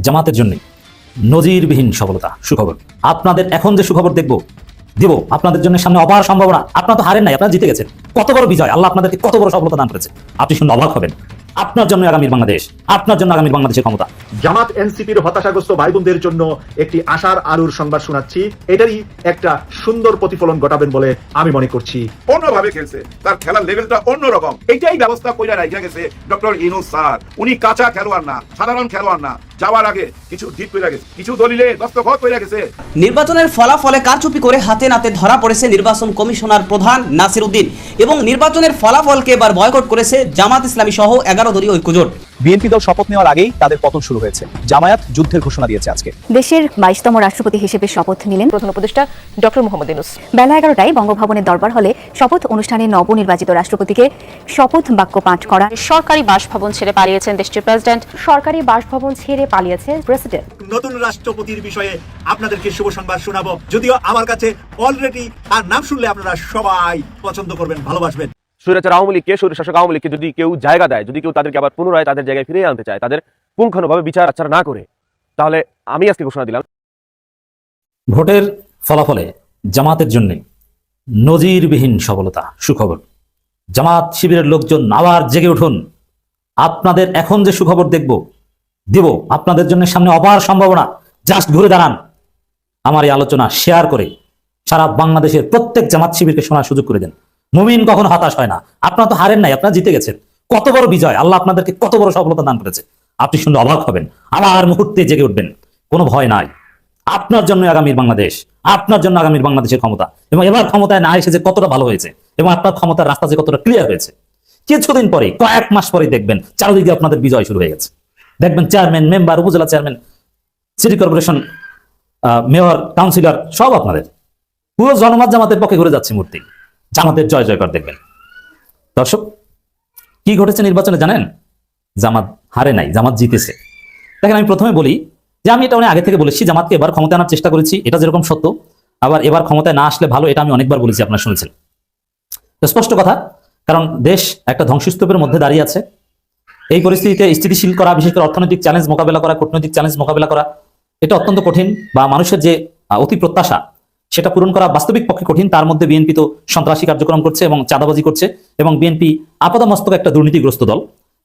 জামাতের জন্য নজিরবিহীন সফলতা। সুখবর, আপনাদের এখন যে সুখবর দিব আপনাদের জন্য সামনে অপার সম্ভাবনা। আপনারা তো হারেন নাই, আপনারা জিতে গেছেন। কত বড় বিজয়! আল্লাহ আপনাদেরকে কত বড় সফলতা দান করেছে, আপনি শুনে অবাক হবেন। আপনার জন্য আগামীর বাংলাদেশ, আপনার জন্য আগামীর বাংলাদেশের ক্ষমতা। জামাত এনসিপির হতাশাগ্রস্ত ভাই বোনদের জন্য একটি আশার আলোর সংবাদ শোনাচ্ছি। এটারই একটা সুন্দর প্রতিফলন ঘটাবেন বলে আমি মনে করছি। অন্যভাবে খেলছে, তার খেলার লেভেলটা অন্যরকম। এটাই ব্যবস্থা কইরা রাখা গেছে ডক্টর ইউনূস স্যার। উনি কাঁচা খেলোয়াড় না, সাধারণ খেলোয়াড় না। যাওয়ার আগে কিছু ডিট কইরা গেছে, কিছু দলিলে দস্তখত কইরা গেছে। নির্বাচনের ফলাফলে কারচুপি করে হাতে নাতে ধরা পড়েছে নির্বাচন কমিশনার প্রধান নাসির উদ্দিন এবং নির্বাচনের ফলাফলকে এবার বয়কট করেছে জামাত ইসলামী সহ 11 দলীয় ঐক্যজোট। বিএনপি দল শপথ নেওয়ার আগেই তাদের পতন শুরু হয়েছে। জামায়াত যুদ্ধের ঘোষণা দিয়েছে আজকে। দেশের 22তম রাষ্ট্রপতি হিসেবে শপথ নিলেন প্রধান উপদেষ্টা ডক্টর মোহাম্মদ ইউনূস। বেলা 11টায় বঙ্গভবনের দরবার হলে শপথ অনুষ্ঠানে নবনির্বাচিত রাষ্ট্রপতিকে শপথ বাক্য পাঠ করা। সরকারি বাসভবন ছেড়ে পালিয়েছেন দেশটির প্রেসিডেন্ট। সরকারি বাসভবন ছেড়ে পালিয়েছে প্রেসিডেন্ট। নতুন রাষ্ট্রপতির বিষয়ে আপনাদেরকে শুভ সংবাদ শোনাবো, যদিও আমার কাছে অলরেডি আর নাম শুনলে আপনারা সবাই পছন্দ করবেন, ভালোবাসবেন। স্বৈরাচার আওয়ামী লীগকে, স্বৈরশাসক আওয়ামী লীগকে যদি কেউ জায়গা দেয়, যদি কেউ তাদেরকে আবার পুনরায় তাদের জায়গায় ফিরিয়ে আনতে চায়, তাদের পুঙ্খানুভাবে বিচার আচার না করে, তাহলে আমি আজকে ঘোষণা দিলাম ভোটের ফলাফলে জামাতের জন্য নজিরবিহীন সফলতা। সুখবর, জামাত শিবিরের লোকজন আবার জেগে উঠুন। আপনাদের এখন যে সুখবর দিব আপনাদের জন্য সামনে অপার সম্ভাবনা। জাস্ট ঘুরে দাঁড়ান, আমার এই আলোচনা শেয়ার করে সারা বাংলাদেশের প্রত্যেক জামাত শিবিরকে শোনার সুযোগ করে দেন। মুমিন কখনো হতাশ হয় না। আপনারা তো হারেন নাই, আপনারা জিতে গেছেন। কত বড় বিজয়! আল্লাহ আপনাদেরকে কত বড় সফলতা দান করেছে, আপনি শুনলে অবাক হবেন। আবার মুহূর্তে জেগে উঠবেন, কোনো ভয় নাই। আপনার জন্য আগামীর বাংলাদেশ, আপনার জন্য আগামীর বাংলাদেশের ক্ষমতা। এবং এবার ক্ষমতায় না এসে যে কতটা ভালো হয়েছে এবং আপনার ক্ষমতার রাস্তা যে কতটা ক্লিয়ার হয়েছে, কিছুদিন পরে, কয়েক মাস পরে দেখবেন চারদিকে আপনাদের বিজয় শুরু হয়ে গেছে। দেখবেন চেয়ারম্যান, মেম্বার, উপজেলা chairman, city corporation, mayor, councillor সব আপনাদের। পুরো জনমত জামাতের পক্ষে ঘুরে যাচ্ছে মূর্তি। জামাতের জয় জয়কার দেখবেন। দর্শক, কি ঘটেছে নির্বাচনে জানেন? জামাত হারে নাই, জামাত জিতেছে। দেখেন, আমি প্রথমে বলি যে আমি এটা অনেক আগে থেকে বলেছি, জামাতকে এবার ক্ষমতায় আনার চেষ্টা করেছি, এটা যেরকম সত্য। আবার এবার ক্ষমতায় না আসলে ভালো, এটা আমি অনেকবার বলেছি, আপনারা শুনেছেন। স্পষ্ট কথা, কারণ দেশ একটা ধ্বংসস্তূপের মধ্যে দাঁড়িয়ে আছে। এই পরিস্থিতিতে স্থিতিশীল করা, বিশেষ করে অর্থনৈতিক চ্যালেঞ্জ মোকাবেলা করা, কূটনৈতিক চ্যালেঞ্জ মোকাবেলা করা, এটা অত্যন্ত কঠিন। বা মানুষের যে অতি প্রত্যাশা, সেটা পূরণ করা বাস্তবিক পক্ষে কঠিন। তার মধ্যে বিএনপি তো সন্ত্রাসী কার্যক্রম করছে এবং চাঁদাবাজি করছে, এবং বিএনপি আপাতমস্তক একটা দুর্নীতিগ্রস্ত দল।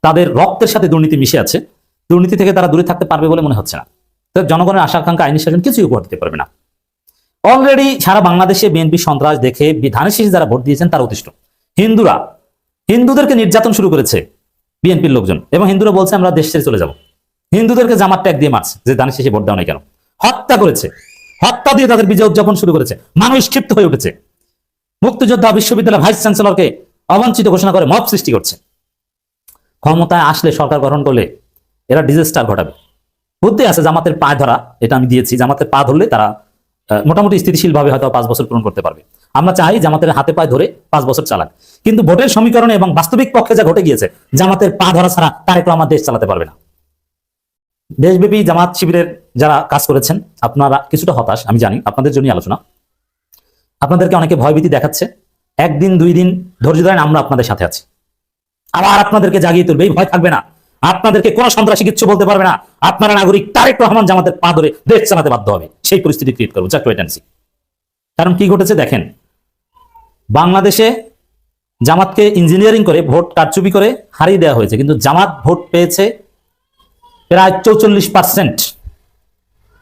তাদের রক্তের সাথে দুর্নীতি মিশে আছে। দুর্নীতি থেকে তারা দূরে থাকতে পারবে বলে মনে হচ্ছে না। তো জনগণের আশা আকাঙ্ক্ষা, আইনি শাসন কিছুই উপহার দিতে পারবে না। অলরেডি সারা বাংলাদেশে বিএনপি সন্ত্রাস দেখে ধানের শীষে যারা ভোট দিয়েছেন তারা অতিষ্ঠ। হিন্দুদেরকে নির্যাতন শুরু করেছে বিএনপির লোকজন, এবং হিন্দুরা বলছে আমরা দেশ ছেড়ে চলে যাব। হিন্দুদেরকে জামাত ট্যাগ দিয়ে মারছে যে ধানের শীষে ভোট দেওয়া নাই কেন। হত্যা করেছে, হত্যা দিয়ে তাদের বিজয় উদযাপন শুরু করেছে। মানুষ ক্ষিপ্ত হয়ে উঠেছে। মুক্তিযোদ্ধা বিশ্ববিদ্যালয়ের ভাইস চ্যান্সেলরকে অবাঞ্ছিত ঘোষণা করে মব সৃষ্টি করছে। ক্ষমতায় আসলে, সরকার গঠন করলে এরা ডিজাস্টার ঘটাবে। বুদ্ধি আছে জামাতের পা ধরা, এটা আমি দিয়েছি। জামাতের পা ধরলে তারা মোটামুটি স্থিতিশীল ভাবে হয়তো 5 বছর পূরণ করতে পারবে। আমরা চাই জামাতের হাতে পায়ে ধরে 5 বছর চালাক। কিন্তু ভোটের সমীকরণে এবং বাস্তবিক পক্ষে যা ঘটে গিয়েছে, জামাতের পা ধরা ছাড়া তারেক রহমান দেশ চালাতে পারবে না। দেশব্যাপী জামাত শিবিরের যারা কাজ করেছেন, আপনারা কিছুটা হতাশ, আমি জানি। আপনাদের জন্যই আলোচনা। আপনাদেরকে অনেকে ভয়ভীতি দেখাচ্ছে। 1 দিন 2 দিন ধৈর্য ধরেন, আমরা আপনাদের সাথে আছি। আবার আপনাদেরকে জাগিয়ে তুলবে, এই ভয় থাকবে না। আপনাদেরকে কোনো সন্ত্রাসী কিচ্ছু বলতে পারবে না। আপনারা নাগরিক, তারেক রহমান জামাতের পা ধরে দেশ চালাতে বাধ্য হবে। সেই পরিস্থিতি ক্রিয়েট করবো, জাস্ট ওয়েট এন্ড সি। কারণ কি ঘটেছে দেখেন, বাংলাদেশে জামাতকে ইঞ্জিনিয়ারিং করে, ভোট কারচুপি করে হারিয়ে দেওয়া হয়েছে, কিন্তু জামাত ভোট পেয়েছে প্রায় 44%।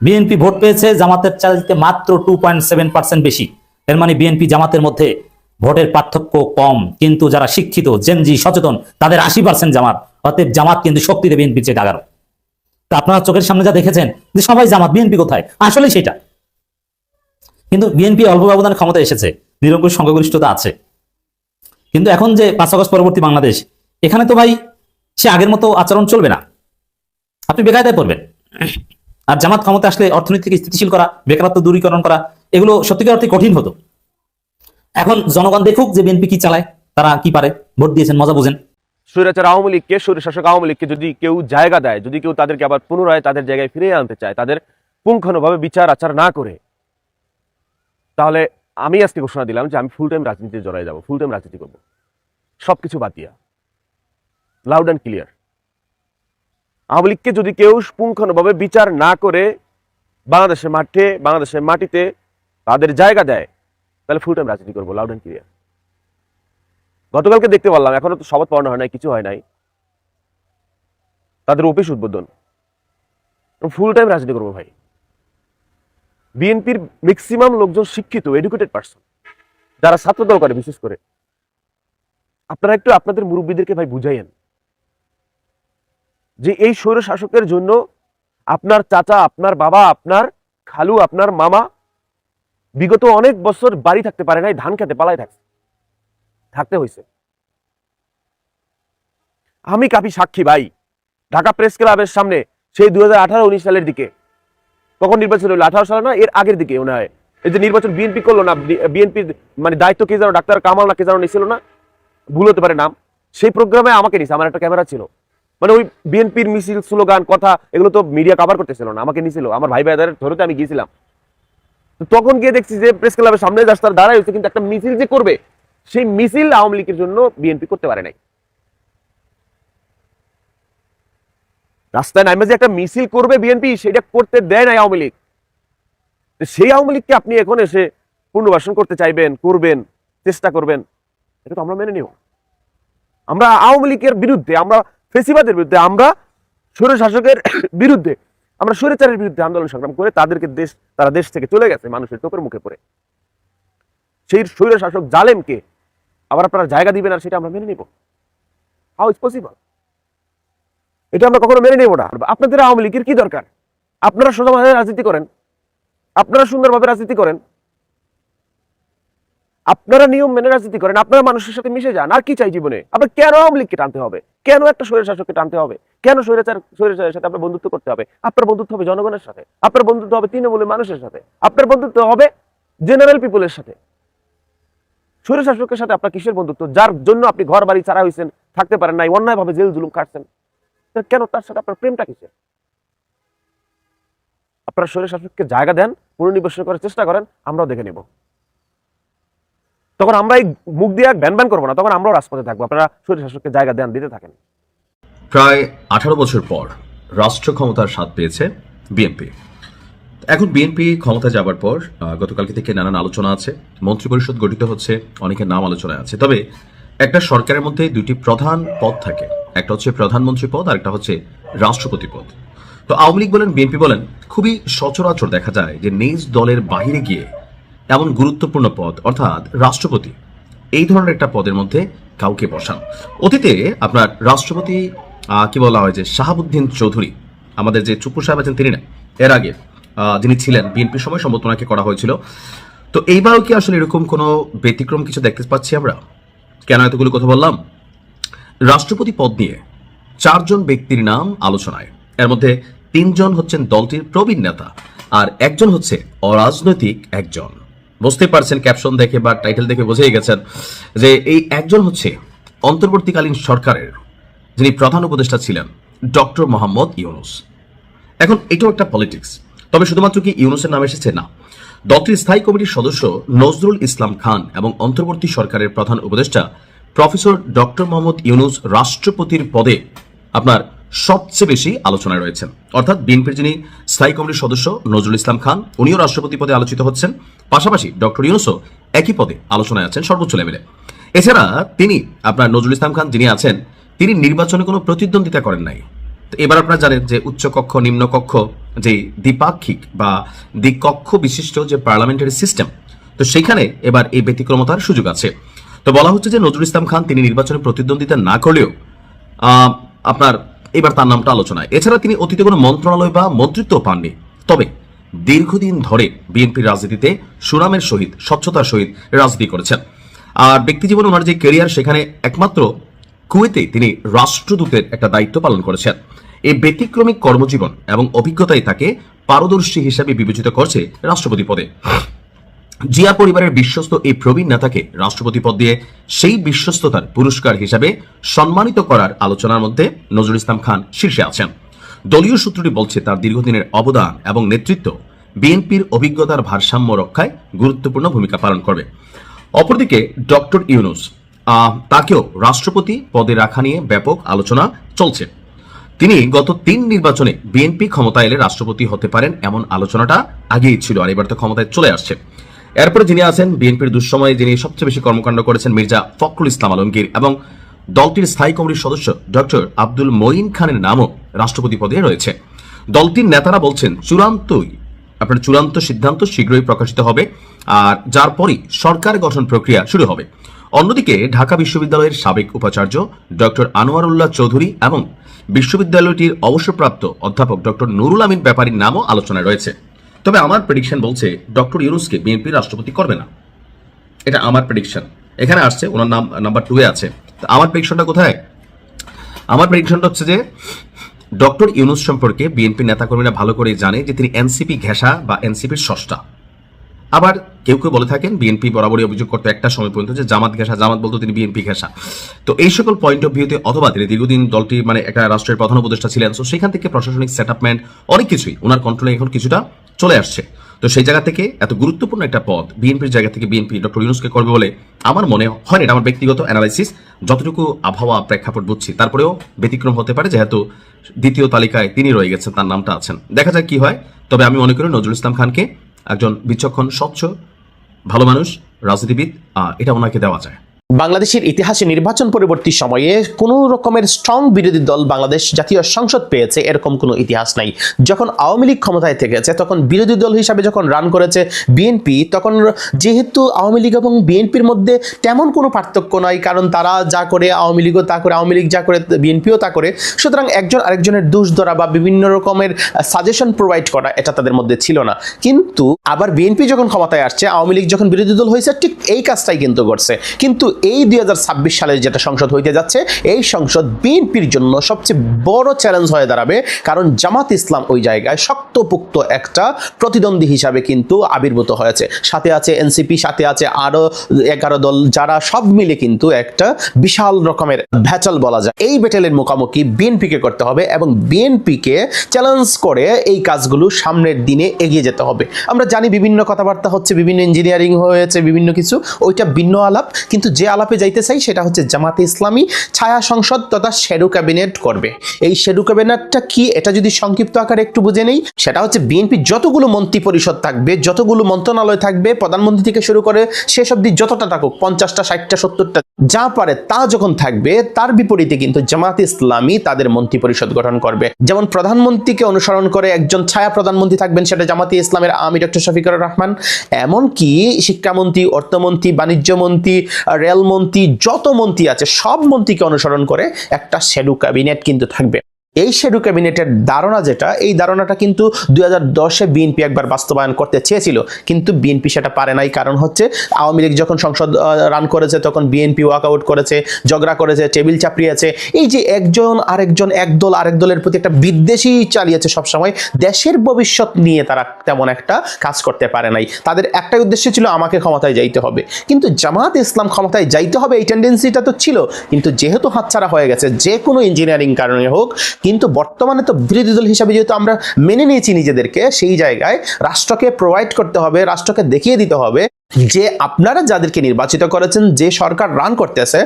বিএনপি ভোট পেয়েছে জামাতের চাইতে মাত্র 2.7% বেশি। এর মানে বিএনপি জামাতের মধ্যে ভোটের পার্থক্য কম, কিন্তু যারা শিক্ষিত, জেনজি, সচেতন, তাদের 80% জামাত। অতএব জামাত কিন্তু শক্তিতে বিএনপির চেয়ে আগারো। তা আপনারা চোখের সামনে যা দেখেছেন যে সবাই জামাত, বিএনপি কোথায়, আসলে সেটা। কিন্তু বিএনপি অল্প ব্যবধানে ক্ষমতা এসেছে, নিরঙ্কুশ সংখ্যাগরিষ্ঠতা আছে। কিন্তু এখন যে 5 আগস্ট পরবর্তী বাংলাদেশ, এখানে তো ভাই সে আগের মতো আচরণ চলবে না। আপনি বেকায়দায় পড়বেন। আর জামাত ক্ষমতা আসলে অর্থনীতিকে স্থিতিশীল করা, বেকারত্ব দূরীকরণ করা, এগুলো সত্যিকার অর্থে কঠিন হতো। এখন জনগণ দেখুক যে বিএনপি কি চালায়, তারা কি পারে। ভোট দিয়েছেন, মজা বোঝেন। স্বৈরাচার আওয়ামী লীগকে, স্বৈরশাসক আওয়ামী লীগকে যদি কেউ জায়গা দেয়, যদি কেউ তাদেরকে আবার পুনরায় তাদের জায়গায় ফিরিয়ে আনতে চায়, তাদের পুঙ্খানুভাবে বিচার আচার না করে, তাহলে আমি আজকে ঘোষণা দিলাম যে আমি ফুল টাইম রাজনীতিতে জড়াই যাব, ফুল টাইম রাজনীতি করবো, সবকিছু বাদ দিয়া, লাউড অ্যান্ড ক্লিয়ার। আওয়ামী লীগকে যদি কেউ পুঙ্খানুভাবে বিচার না করে বাংলাদেশের মাঠে, বাংলাদেশের মাটিতে তাদের জায়গা দেয়, তাহলে ফুল টাইম রাজনীতি করবো, লাউড অ্যান্ড ক্লিয়ার। গতকালকে দেখতে পারলাম, এখনো তো শপথ পড়ানো হয় নাই, কিছু হয় নাই, তাদের অফিস উদ্বোধন, ফুল টাইম রাজনীতি করবো ভাই। বিএনপির ম্যাক্সিমাম লোকজন শিক্ষিত, এডুকেটেড পার্সন, যারা ছাত্রদল করে বিশেষ করে। আপনারা একটু আপনাদের মুরব্বীদেরকে ভাই বুঝাইয়েন যে এই স্বৈর শাসকের জন্য আপনার চাচা, আপনার বাবা, আপনার খালু, আপনার মামা বিগত অনেক বছর বাড়ি থাকতে পারে নাই, ধান খেতে পালায় থাকতে হয়েছে। আমি কাফি সাক্ষী ভাই। ঢাকা প্রেস ক্লাবের সামনে সেই 2018-19 সালের দিকে, কখন নির্বাচন হলো, 18 সালে না, এর আগের দিকে মনে হয়, এই যে নির্বাচন বিএনপি করলো না, বিএনপি মানে দায়িত্ব কে যেন ডাক্তার কামাল না কে যেন নিছিল না, ভুল হতে পারে নাম, সেই প্রোগ্রামে আমাকে নিছে, আমার একটা ক্যামেরা ছিল, মানে ওই বিএনপির মিছিল, স্লোগান, কথা এগুলো তো মিডিয়া কভার করতেছিল না, আমাকে নিছিল, আমার ভাই ভাইদের ধরতে আমি গিয়েছিলাম। তখন গিয়ে দেখছি যে প্রেস ক্লাবের সামনে রাস্তার দাঁড়ায় হয়েছে, কিন্তু একটা মিছিল যে করবে, সেই মিছিল আওয়ামী লীগের জন্য বিএনপি করতে পারে নাই। রাস্তায় নামে যে একটা মিছিল করবে বিএনপি, সেটা করতে দেয় নাই আওয়ামী লীগ। সেই আওয়ামী লীগকে আপনি এখন এসে পুনর্বাসন করতে চাইবেন, করবেন, চেষ্টা করবেন, এটা তো আমরা মেনে নিব। আমরা আওয়ামী লীগের বিরুদ্ধে, আমরা ফেসিবাদের বিরুদ্ধে, আমরা স্বৈর শাসকের বিরুদ্ধে, আমরা স্বৈরাচারের বিরুদ্ধে আন্দোলন সংগ্রাম করে তারা দেশ থেকে চলে গেছে মানুষের চোখের মুখে পড়ে। সেই স্বৈর শাসক জালেমকে আবার আপনারা জায়গা দিবেন আর সেটা আমরা মেনে নিব? How is possible? এটা আমরা কখনো মেনে নেব না। আপনাদের আওয়ামী লীগের কি দরকার? আপনারা সোজাভাবে রাজনীতি করেন, আপনারা সুন্দরভাবে রাজনীতি করেন, আপনারা নিয়ম মেনে রাজনীতি করেন, আপনারা মানুষের সাথে মিশে যান। আর কি চাই জীবনে? আপনার কেন আওয়ামী লীগকে টানতে হবে? কেন একটা স্বৈর শাসককে টানতে হবে? কেন স্বৈরাচারের সাথে আপনার বন্ধুত্ব করতে হবে? আপনার বন্ধুত্ব হবে জনগণের সাথে, আপনার বন্ধুত্ব হবে তৃণমূলের মানুষের সাথে, আপনার বন্ধুত্ব হবে জেনারেল পিপলের সাথে। স্বৈর শাসকের সাথে আপনার কিসের বন্ধুত্ব? যার জন্য আপনি ঘর বাড়ি ছাড়া হয়েছেন, থাকতে পারেন নাই, অন্যায় ভাবে জেল জুলুম কাটছেন, কেন তার সাথে আপনার প্রেমটা কিসের? আপনারা স্বৈর শাসককে জায়গা দেন, পুনর্নিবেশন করার চেষ্টা করেন, আমরাও দেখে নেব। তখন আমরা এই মুখ দিয়ে ব্যান ব্যান করবো না, তখন আমরাও রাজপথে থাকবো। আপনারা স্বৈর শাসককে জায়গা দেন, দিতে থাকেন। প্রায় 18 বছর পর রাষ্ট্র ক্ষমতার স্বাদ পেয়েছে বিএনপি। এখন বিএনপি ক্ষমতা যাবার পর গতকালকে থেকে নানান আলোচনা আছে, মন্ত্রিপরিষদ গঠিত হচ্ছে, অনেকের নাম আলোচনায় আছে। তবে একটা সরকারের মধ্যে দুটি প্রধান পদ থাকে, একটা হচ্ছে প্রধানমন্ত্রী পদ আর একটা হচ্ছে রাষ্ট্রপতি পদ। তো আওয়ামী লীগ বলেন, বিএনপি বলেন, খুবই সচরাচর দেখা যায় যে নিজ দলের বাহিরে গিয়ে এমন গুরুত্বপূর্ণ পদ অর্থাৎ রাষ্ট্রপতি, এই ধরনের একটা পদের মধ্যে কাউকে বসান। অতীতে আপনার রাষ্ট্রপতি কি বলা হয় যে শাহাবুদ্দিন চৌধুরী, আমাদের যে চুপ্পু সাহেব আছেন তিনি না, এর আগে যিনি ছিলেন বিএনপির সময় সম্বোধনাকে করা হয়েছিল। তো এইবারও কি আসলে এরকম কোনো ব্যতিক্রম কিছু দেখতে পাচ্ছি আমরা? কেন এতগুলো কথা বললাম? রাষ্ট্রপতি পদ নিয়ে 4 জন ব্যক্তির নাম আলোচনায়, এর মধ্যে 3 জন হচ্ছেন দলটির প্রবীণ নেতা আর একজন হচ্ছে অরাজনৈতিক একজন। বুঝতে পারছেন, ক্যাপশন দেখে বা টাইটেল দেখে বুঝেই গেছেন যে এই একজন হচ্ছে অন্তর্বর্তীকালীন সরকারের যিনি প্রধান উপদেষ্টা ছিলেন ডক্টর মোহাম্মদ ইউনূস। এখন এটাও একটা পলিটিক্স, তবে শুধুমাত্র কি ইউনূসের নাম এসেছে? না, দলটির স্থায়ী কমিটির সদস্য নজরুল ইসলাম খান এবং অন্তর্বর্তী সরকারের প্রধান উপদেষ্টা প্রফেসর ডক্টর মোহাম্মদ ইউনূস রাষ্ট্রপতির পদে আপনার সবচেয়ে বেশি আলোচনায় রয়েছেন। অর্থাৎ বিএনপির যিনি স্থায়ী কমিটির সদস্য নজরুল ইসলাম খান, উনিও রাষ্ট্রপতি পদে আলোচিত হচ্ছেন, পাশাপাশি ডক্টর ইউনূসও একই পদে আলোচনায় আছেন সর্বোচ্চ লেভেলে। এছাড়া তিনি আপনার নজরুল ইসলাম খান যিনি আছেন, তিনি নির্বাচনে কোনো প্রতিদ্বন্দ্বিতা করেন নাই। তো এবার আপনারা জানেন যে উচ্চকক্ষ নিম্নকক্ষ যে দ্বিপাক্ষিক বা দ্বিকক্ষ বিশিষ্ট যে পার্লামেন্টারি সিস্টেম, তো সেখানে এবার এই ব্যতিক্রমতার সুযোগ আছে। তো বলা হচ্ছে যে নজরুল ইসলাম খান তিনি নির্বাচনে প্রতিদ্বন্দ্বিতা না করলেও আপনার এবার তার নামটা আলোচনায়। এছাড়া তিনি অতীতে কোনো মন্ত্রণালয় বা মন্ত্রিত্ব পাননি, তবে দীর্ঘদিন ধরে বিএনপির রাজনীতিতে সুনামের সহিত, স্বচ্ছতার সহিত রাজনীতি করেছেন। আর ব্যক্তি জীবনে ওনার যে ক্যারিয়ার, সেখানে একমাত্র কুয়েতে তিনি রাষ্ট্রদূতের একটা দায়িত্ব পালন করেছেন। এই ব্যতিক্রমী কর্মজীবন এবং অভিজ্ঞতাই তাকে পারদর্শী হিসাবে বিবেচিত করছে রাষ্ট্রপতি পদে। জিয়া পরিবারের বিশ্বস্ত এই প্রবীণ নেতাকে রাষ্ট্রপতি পদ দিয়ে সেই বিশ্বস্ততার পুরস্কার হিসাবে সম্মানিত করার আলোচনার মধ্যে নজরুল ইসলাম খান শীর্ষে আছেন। দলীয় সূত্রটি বলছে তার দীর্ঘদিনের অবদান এবং নেতৃত্ব বিএনপির অভিজ্ঞতার ভারসাম্য রক্ষায় গুরুত্বপূর্ণ ভূমিকা পালন করবে। অপরদিকে ডক্টর ইউনূস, তাকেও রাষ্ট্রপতি পদে রাখা নিয়ে ব্যাপক আলোচনা চলছে। তিনি গত 3 নির্বাচনে বিএনপি ক্ষমতায় এলে রাষ্ট্রপতি হতে পারেন এমন আলোচনাটা আগেই ছিল, আর এবার তো ক্ষমতায় চলে আসছে। এরপরে যিনি আছেন বিএনপির দুঃসময়ে যিনি সবচেয়ে বেশি কর্মকাণ্ড করেছেন মির্জা ফখরুল ইসলাম আলমগীর, এবং দলটির স্থায়ী কমিটির সদস্য ডক্টর আব্দুল মঈন খানের নামও রাষ্ট্রপতি পদে রয়েছে। দলটির নেতারা বলছেন চূড়ান্ত সিদ্ধান্ত শীঘ্রই প্রকাশিত হবে, আর যার পরই সরকার গঠন প্রক্রিয়া শুরু হবে। অন্যদিকে ঢাকা বিশ্ববিদ্যালয়ের সাবেক উপাচার্য ডক্টর আনোয়ারুল্লাহ চৌধুরী এবং বিশ্ববিদ্যালয়টির অবসরপ্রাপ্ত অধ্যাপক ডক্টর নুরুল আমিন ব্যাপারীর নামও আলোচনায় রয়েছে। তবে আমার প্রেডিকশন বলছে ডক্টর ইউনূসকে বিএনপি রাষ্ট্রপতি করবে না, এটা আমার প্রেডিকশন। এখানে আসছে ওনার নাম নাম্বার 2 এ আছে। আমার প্রেডিকশনটা কোথায়? আমার প্রেডিকশনটা হচ্ছে যে ডক্টর ইউনূস সম্পর্কে বিএনপি নেতাকর্মীরা ভালো করেই জানে যে তিনি এনসিপি ঘেঁষা বা এনসিপির স্রষ্টা। আবার কেউ কেউ বলে থাকেন, বিএনপি বরাবরই অভিযোগ করতে একটা সময় পর্যন্ত যে জামাত ঘেঁষা, জামাত বলতো তিনি বিএনপি ঘেঁষা। তো এই সকল পয়েন্ট অফ ভিউতে অথবা তিনি দীর্ঘদিন দলটি একটা রাষ্ট্রের প্রধান উপদেষ্টা ছিলেন, তো সেখান থেকে প্রশাসনিক সেটআপমেন্ট অনেক কিছুই ওনার কন্ট্রোলে এখন কিছুটা চলে আসছে। তো সেই জায়গা থেকে এত গুরুত্বপূর্ণ একটা পদ বিএনপির জায়গা থেকে বিএনপি ডক্টর ইউনূসকে করবে বলে আমার মনে হয় না। এটা আমার ব্যক্তিগত অ্যানালাইসিস, যতটুকু আবহাওয়া প্রেক্ষাপট বুঝছি। তারপরেও ব্যতিক্রম হতে পারে, যেহেতু দ্বিতীয় তালিকায় তিনি রয়ে গেছেন, তার নামটা আছেন। দেখা যাক কি হয়। তবে আমি মনে করি নজরুল ইসলাম খানকে একজন বিচক্ষণ, স্বচ্ছ, ভালো মানুষ, রাজনীতিবিদ, এটা ওনাকে দেওয়া যায়। বাংলাদেশের ইতিহাসে নির্বাচন পরবর্তী সময়ে কোনো রকমের স্ট্রং বিরোধী দল বাংলাদেশ জাতীয় সংসদ পেয়েছে এরকম কোনো ইতিহাস নাই। যখন আওয়ামী লীগ ক্ষমতায় থেকেছে তখন বিরোধী দল হিসাবে যখন রান করেছে বিএনপি, তখন যেহেতু আওয়ামী লীগ এবং বিএনপির মধ্যে তেমন কোনো পার্থক্য নয়, কারণ তারা যা করে আওয়ামী লীগও তা করে, আওয়ামী লীগ যা করে বিএনপিও তা করে। সুতরাং একজন আরেকজনের দোষ ধরা বা বিভিন্ন রকমের সাজেশন প্রোভাইড করা এটা তাদের মধ্যে ছিল না। কিন্তু আবার বিএনপি যখন ক্ষমতায় আসছে, আওয়ামী লীগ যখন বিরোধী দল হয়েছে, ঠিক এই কাজটাই কিন্তু করছে। কিন্তু এই 2026 সালে যেটা সংসদ হইতে যাচ্ছে, এই সংসদ বিএনপির জন্য সবচেয়ে বড় চ্যালেঞ্জ হয়ে দাঁড়াবে, কারণ জামাত ইসলাম ওই জায়গায় শক্তপোক্ত একটা প্রতিদ্বন্দ্বী হিসাবে কিন্তু আবির্ভূত হয়েছে। সাথে আছে এনসিপি, সাথে আছে আরো 11 দল, যারা সব মিলে কিন্তু একটা বিশাল রকমের ভ্যাচাল বলা যায়। এই ব্যাটেলের মুখোমুখি বিএনপিকে করতে হবে এবং বিএনপিকে চ্যালেঞ্জ করে এই কাজগুলো সামনের দিনে এগিয়ে যেতে হবে। আমরা জানি বিভিন্ন কথাবার্তা হচ্ছে, বিভিন্ন ইঞ্জিনিয়ারিং হয়েছে, বিভিন্ন কিছু, ওইটা ভিন্ন আলাপ। কিন্তু যে আলাপে যাইতে চাই সেটা হচ্ছে জামাতে ইসলামী ছায়া সংসদ তথা শ্যাডো ক্যাবিনেট করবে। এই শ্যাডো ক্যাবিনেটটা কি, এটা যদি সংক্ষিপ্ত আকারে একটু বুঝে নেই, সেটা হচ্ছে বিএনপি যতগুলো মন্ত্রী পরিষদ থাকবে, যতগুলো মন্ত্রণালয় থাকবে, প্রধানমন্ত্রী থেকে শুরু করে শেষ অবধি যতটা থাকুক, 50টা 60টা 70টা যা পারে তা যখন থাকবে, তার বিপরীতে কিন্তু জামাতে ইসলামী তাদের মন্ত্রী পরিষদ গঠন করবে। যেমন প্রধানমন্ত্রীকে অনুসরণ করে একজন ছায়া প্রধানমন্ত্রী থাকবেন, সেটা জামাতে ইসলামের আমি ডক্টর শফিকুর রহমান। এমনকি শিক্ষামন্ত্রী, অর্থমন্ত্রী, বাণিজ্য মন্ত্রী, রেলমন্ত্রী, যত মন্ত্রী আছে সব মন্ত্রীকে অনুসরণ করে একটা শ্যাডো ক্যাবিনেট কিন্তু থাকবে। এই শ্যাডো ক্যাবিনেটের ধারণা যেটা, এই ধারণাটা কিন্তু 2010-এ বিএনপি একবার বাস্তবায়ন করতে চেয়েছিল, কিন্তু বিএনপি সেটা পারে নাই। কারণ হচ্ছে আওয়ামী লীগ যখন সংসদ রান করেছে তখন বিএনপি ওয়াকআউট করেছে, ঝগড়া করেছে, টেবিল চাপড়িয়েছে। এই যে একজন আরেকজন, এক দল আরেক দলের প্রতি একটা বিদ্বেষী চালিয়েছে সবসময়, দেশের ভবিষ্যৎ নিয়ে তারা তেমন একটা কাজ করতে পারে নাই। তাদের একটাই উদ্দেশ্য ছিল আমাকে ক্ষমতায় যাইতে হবে। কিন্তু জামাত ইসলাম ক্ষমতায় যাইতে হবে এই টেন্ডেন্সিটা তো ছিল, কিন্তু যেহেতু হাতছাড়া হয়ে গেছে যে কোনো ইঞ্জিনিয়ারিং কারণে হোক, কিন্তু বর্তমানে তো বিরোধী দল হিসাবে যেহেতু আমরা মেনে নিয়েছি নিজেদেরকে, সেই জায়গায় রাষ্ট্রকে প্রোভাইড করতে হবে, রাষ্ট্রকে দেখিয়ে দিতে হবে যে আপনারা যাদেরকে নির্বাচিত করেছেন, যে সরকার রান করতেছে,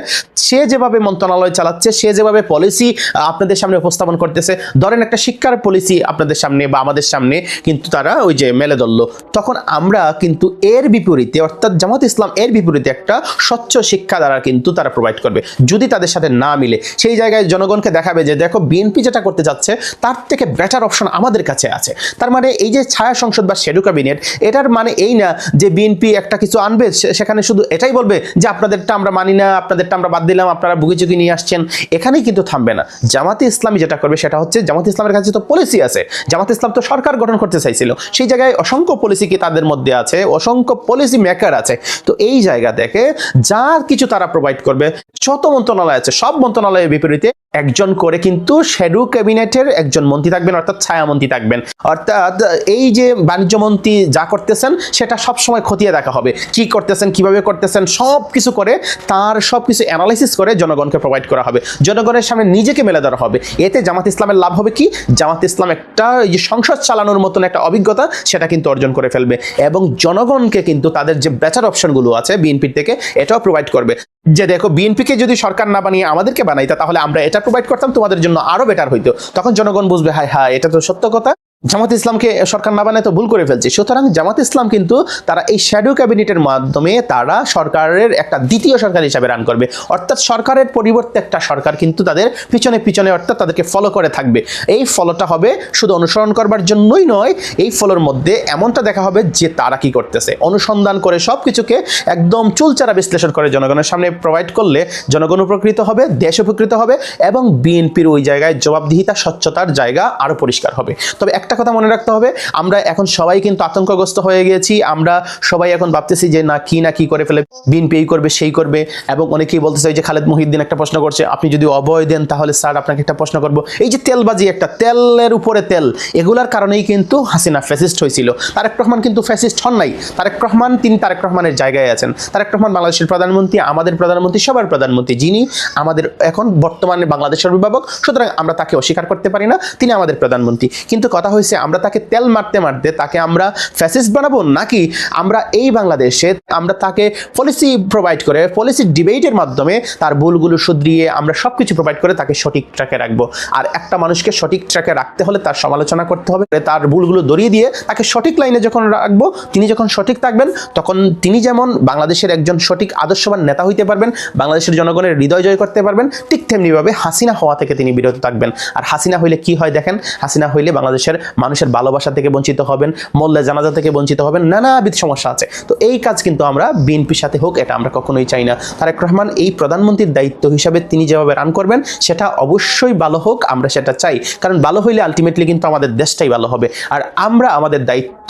সে যেভাবে মন্ত্রণালয় চালাচ্ছে, সে যেভাবে পলিসি আপনাদের সামনে উপস্থাপন করতেছে, ধরেন একটা শিক্ষার পলিসি আপনাদের সামনে বা আমাদের সামনে কিন্তু তারা ওই যে মেলে ধরলো, তখন আমরা কিন্তু এর বিপরীতে, অর্থাৎ জামাত ইসলাম এর বিপরীতে একটা স্বচ্ছ শিক্ষা দ্বারা কিন্তু তারা প্রোভাইড করবে। যদি তাদের সাথে না মিলে, সেই জায়গায় জনগণকে দেখাবে যে দেখো বিএনপি যেটা করতে যাচ্ছে তার থেকে বেটার অপশন আমাদের কাছে আছে। তার মানে এই যে ছায়া সংসদ বা শ্যাডো ক্যাবিনেট, এটার মানে এই না যে বিএনপি একটা কিছু আনবে, সেখানে শুধু এটাই বলবে যে আপনাদেরটা আমরা মানি না, আপনাদেরটা আমরা বাদ দিলাম, আপনারা বুগিচুকি নিয়ে আসছেন, এখানেই কিন্তু থামবে না। জামাতে ইসলামী যেটা করবে সেটা হচ্ছে, জামাতে ইসলামের কাছে তো পলিসি আছে, জামাতে ইসলাম তো সরকার গঠন করতে চাইছিল, সেই জায়গায় অসংখ্য পলিসি কি তাদের মধ্যে আছে, অসংখ্য পলিসি মেকার আছে। তো এই জায়গা থেকে যা কিছু তারা প্রোভাইড করবে, যত মন্ত্রণালয় আছে সব মন্ত্রণালয়ের বিপরীতে একজন করে কিন্তু শ্যাডো ক্যাবিনেটের একজন মন্ত্রী থাকবেন, অর্থাৎ ছায়া মন্ত্রী থাকবেন। অর্থাৎ এই যে বাণিজ্য মন্ত্রী যা করতেছেন সেটা সবসময় খতিয়ে দেখা হবে। হবে, কি করতেছেন, কিভাবে করতেছেন, সব কিছু করে তার সব কিছু অ্যানালাইসিস করে জনগণকে প্রোভাইড করা হবে, জনগণের সামনে নিজেকে মেলে ধরা হবে। এতে জামাত ইসলামের লাভ হবে কি, জামাত ইসলাম একটা এই যে সংসদ চালানোর মতন একটা অভিজ্ঞতা সেটা কিন্তু অর্জন করে ফেলবে এবং জনগণকে কিন্তু তাদের যে বেটার অপশনগুলো আছে বিএনপির থেকে এটাও প্রোভাইড করবে। যে দেখো, বিএনপিকে যদি সরকার না বানিয়ে আমাদেরকে বানাইতো তাহলে আমরা এটা প্রোভাইড করতাম, তোমাদের জন্য আরো বেটার হইতো। তখন জনগণ বুঝবে, হায় হায়, এটা তো সত্য কথা, জামাত ইসলামকে সরকার না বানায় তো ভুল করে ফেলছে। সুতরাং জামাত ইসলাম কিন্তু তারা এই শ্যাডো ক্যাবিনেটের মাধ্যমে তারা সরকারের একটা দ্বিতীয় সরকার হিসাবে রান করবে, অর্থাৎ সরকারের পরিবর্তে একটা সরকার কিন্তু তাদের পিছনে পিছনে অর্থাৎ তাদেরকে ফলো করে থাকবে। এই ফলোটা হবে শুধু অনুসরণ করবার জন্যই নয়, এই ফলোর মধ্যে এমনটা দেখা হবে যে তারা কি করতেছে, অনুসন্ধান করে সব কিছুকে একদম চুলচারা বিশ্লেষণ করে জনগণের সামনে প্রোভাইড করলে জনগণ উপকৃত হবে, দেশ উপকৃত হবে এবং বিএনপির ওই জায়গায় জবাবদিহিতা, স্বচ্ছতার জায়গা আরো পরিষ্কার হবে। তবে একটা কথা মনে রাখতে হবে, আমরা এখন সবাই কিন্তু আতঙ্কগ্রস্ত হয়ে গেছি। আমরা সবাই এখন ভাবতেছি যে না কি করে ফেলে, বিএনপি এই করবে সেই করবে, এবং অনেকেই বলতেছে যে খালেদ মহিউদ্দিন একটা প্রশ্ন করছে, আপনি যদি অভয় দেন তাহলে স্যার আপনাকে একটা প্রশ্ন করব, এই যে তেলবাজি, একটা তেলের উপরে তেল, এগুলার কারণেই কিন্তু হাসিনা ফ্যাসিস্ট হয়েছিল। তারেক রহমান কিন্তু ফ্যাসিস্ট হন নাই। তারেক রহমান, তিনি তারেক রহমানের জায়গায় আছেন। তারেক রহমান বাংলাদেশের প্রধানমন্ত্রী, আমাদের প্রধানমন্ত্রী, সবার প্রধানমন্ত্রী, যিনি আমাদের এখন বর্তমানে বাংলাদেশের অভিভাবক। সুতরাং আমরা তাকে অস্বীকার করতে পারি না, তিনি আমাদের প্রধানমন্ত্রী। কিন্তু কথা হয়েছে, আমরা তাকে তেল মারতে মারতে তাকে আমরা ফ্যাসিস্ট বানাবো, নাকি আমরা এই বাংলাদেশে আমরা তাকে পলিসি প্রোভাইড করে, পলিসি ডিবেটের মাধ্যমে তার ভুলগুলো শুধরিয়ে আমরা সব কিছু প্রোভাইড করে তাকে সঠিক ট্র্যাকে রাখবো। আর একটা মানুষকে সঠিক ট্র্যাকে রাখতে হলে তার সমালোচনা করতে হবে, তার ভুলগুলো ধরিয়ে দিয়ে তাকে সঠিক লাইনে যখন রাখবো, তিনি যখন সঠিক থাকবেন তখন তিনি যেমন বাংলাদেশের একজন সঠিক আদর্শবান নেতা হইতে পারবেন, বাংলাদেশের জনগণের হৃদয় জয় করতে পারবেন, ঠিক তেমনিভাবে হাসিনা হওয়া থেকে তিনি বিরত থাকবেন। আর হাসিনা হইলে কি হয় দেখেন, হাসিনা হইলে বাংলাদেশের মানুষের ভালোবাসা থেকে বঞ্চিত হবেন, মোল্লা জানাজা থেকে বঞ্চিত হবেন, নানাবিধ সমস্যা আছে। তো এই কাজ কিন্তু আমরা বিএনপির সাথে হোক, এটা আমরা কখনোই চাই না। তারেক রহমান এই প্রধানমন্ত্রীর দায়িত্ব হিসাবে তিনি যেভাবে রান করবেন সেটা অবশ্যই ভালো হোক, আমরা সেটা চাই, কারণ ভালো হইলে আলটিমেটলি কিন্তু আমাদের দেশটাই ভালো হবে। আর আমরা আমাদের দায়িত্ব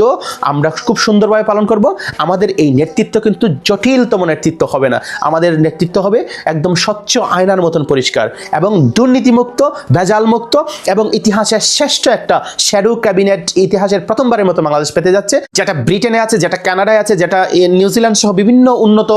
আমরা খুব সুন্দরভাবে পালন করব। আমাদের এই নেতৃত্ব কিন্তু জটিলতম নেতৃত্ব হবে না, আমাদের নেতৃত্ব হবে একদম স্বচ্ছ আয়নার মতন পরিষ্কার এবং দুর্নীতিমুক্ত, ভেজালমুক্ত এবং ইতিহাসের শ্রেষ্ঠ একটা শ্যাডো ক্যাবিনেট ইতিহাসের প্রথমবারের মতো বাংলাদেশ পেতে যাচ্ছে, যেটা ব্রিটেনে আছে, যেটা কানাডায় আছে, যেটা নিউজিল্যান্ড সহ বিভিন্ন উন্নত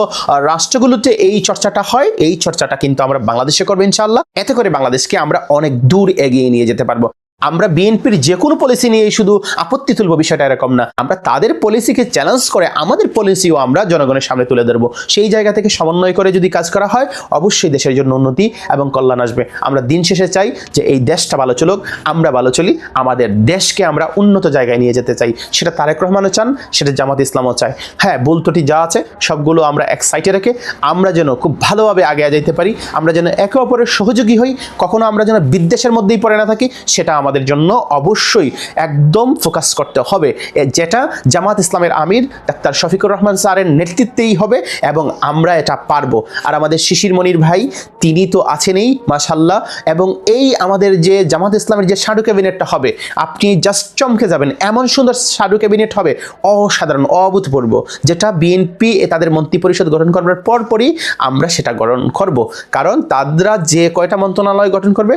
রাষ্ট্রগুলোতে এই চর্চাটা হয়। এই চর্চাটা কিন্তু আমরা বাংলাদেশে করবো ইনশাআল্লাহ। এতে করে বাংলাদেশকে আমরা অনেক দূর এগিয়ে নিয়ে যেতে পারবো। আমরা বিএনপির যে কোনো পলিসি নিয়ে শুধু আপত্তি তুলবো, বিষয়টা এরকম না। আমরা তাদের পলিসিকে চ্যালেঞ্জ করে আমাদের পলিসিও আমরা জনগণের সামনে তুলে ধরবো। সেই জায়গা থেকে সমন্বয় করে যদি কাজ করা হয়, অবশ্যই দেশের জন্য উন্নতি এবং কল্যাণ আসবে। আমরা দিন শেষে চাই যে এই দেশটা ভালো চলুক, আমরা ভালো চলি, আমাদের দেশকে আমরা উন্নত জায়গায় নিয়ে যেতে চাই। সেটা তারেক রহমানও চান, সেটা জামাত ইসলামও চায়। হ্যাঁ, ভুল ত্রুটি যা আছে সবগুলো আমরা এক সাইডে রেখে আমরা যেন খুব ভালোভাবে আগে যেতে পারি, আমরা যেন একে অপরের সহযোগী হই, কখনো আমরা যেন বিদ্বেষের মধ্যেই পড়ে না থাকি, সেটা আমাদের জন্য অবশ্যই একদম ফোকাস করতে হবে, যেটা জামাত ইসলামের আমির ডাক্তার শফিকুর রহমান স্যারের নেতৃত্বেই হবে এবং আমরা এটা পারবো। আর আমাদের শিশির মনির ভাই, তিনি তো আছেনই মাশাআল্লাহ, এবং এই আমাদের যে জামাত ইসলামের যে শ্যাডো ক্যাবিনেটটা হবে, আপনি জাস্ট চমকে যাবেন, এমন সুন্দর শ্যাডো ক্যাবিনেট হবে, অসাধারণ, অভূতপূর্ব, যেটা বিএনপি তাদের মন্ত্রী পরিষদ গঠন করার পরপরই আমরা সেটা গঠন করব। কারণ তারা যে কয়টা মন্ত্রণালয় গঠন করবে,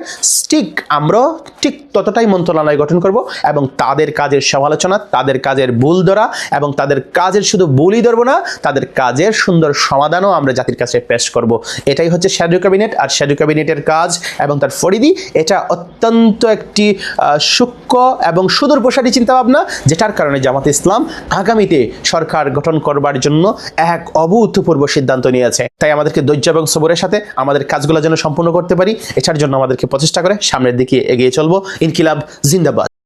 ঠিক আমরাও ঠিক ততটাই মন্ত্রণালয় গঠন করব এবং তাদের কাজের সমালোচনা, তাদের কাজের ভুল ধরা এবং তাদের কাজের শুধু ভুলই ধরবো না, তাদের কাজের সুন্দর সমাধানও আমরা জাতির কাছে পেশ করব। এটাই হচ্ছে শ্যাডো ক্যাবিনেট। আর শ্যাডো ক্যাবিনেটের কাজ এবং তার পরিধি, এটা অত্যন্ত একটি সূক্ষ্ম এবং সুদূর প্রসারী চিন্তাভাবনা, যেটার কারণে জামাত ইসলাম আগামীতে সরকার গঠন করবার জন্য এক অভূতপূর্ব সিদ্ধান্ত নিয়েছে। তাই আমাদেরকে ধৈর্য এবং সবরের সাথে আমাদের কাজগুলো যেন সম্পূর্ণ করতে পারি, এটার জন্য আমাদেরকে প্রচেষ্টা করে সামনের দিকে এগিয়ে চলবো। ইনকিলাব জিন্দাবাদ।